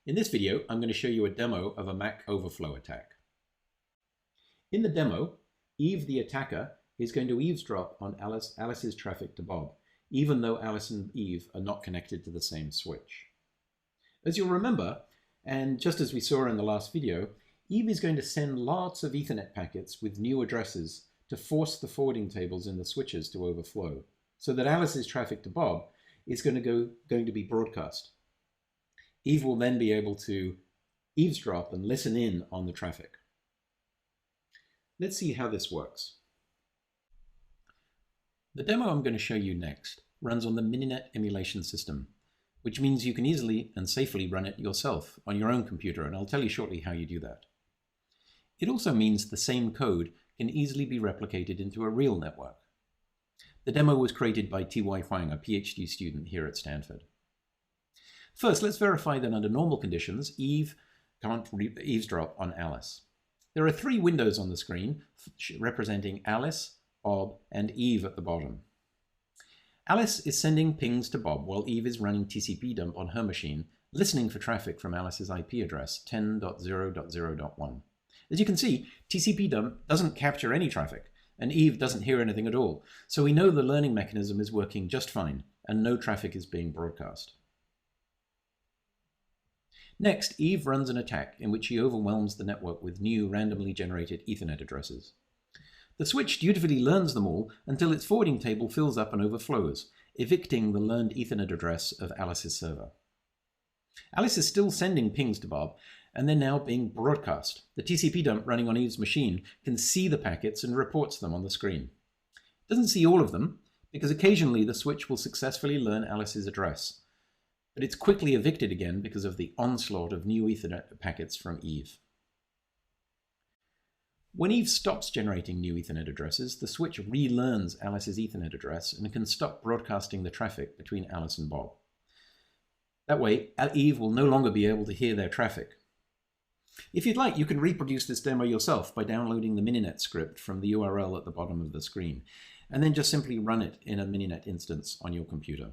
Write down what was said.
In this video, I'm going to show you a demo of a MAC Overflow attack. In the demo, Eve, the attacker, is going to eavesdrop on Alice's traffic to Bob, even though Alice and Eve are not connected to the same switch. As you'll remember, and just as we saw in the last video, Eve is going to send lots of Ethernet packets with new addresses to force the forwarding tables in the switches to overflow, so that Alice's traffic to Bob is going to be broadcast. Eve will then be able to eavesdrop and listen in on the traffic. Let's see how this works. The demo I'm going to show you next runs on the Mininet emulation system, which means you can easily and safely run it yourself on your own computer, and I'll tell you shortly how you do that. It also means the same code can easily be replicated into a real network. The demo was created by T.Y. Huang, a PhD student here at Stanford. First, let's verify that under normal conditions, Eve can't eavesdrop on Alice. There are three windows on the screen representing Alice, Bob, and Eve at the bottom. Alice is sending pings to Bob while Eve is running TCP dump on her machine, listening for traffic from Alice's IP address 10.0.0.1. As you can see, TCP dump doesn't capture any traffic, and Eve doesn't hear anything at all, so we know the learning mechanism is working just fine, and no traffic is being broadcast. Next, Eve runs an attack in which she overwhelms the network with new randomly generated Ethernet addresses. The switch dutifully learns them all until its forwarding table fills up and overflows, evicting the learned Ethernet address of Alice's server. Alice is still sending pings to Bob, and they're now being broadcast. The TCP dump running on Eve's machine can see the packets and reports them on the screen. It doesn't see all of them, because occasionally the switch will successfully learn Alice's address, but it's quickly evicted again because of the onslaught of new Ethernet packets from Eve. When Eve stops generating new Ethernet addresses, the switch relearns Alice's Ethernet address and can stop broadcasting the traffic between Alice and Bob. That way, Eve will no longer be able to hear their traffic. If you'd like, you can reproduce this demo yourself by downloading the Mininet script from the URL at the bottom of the screen, and then just simply run it in a Mininet instance on your computer.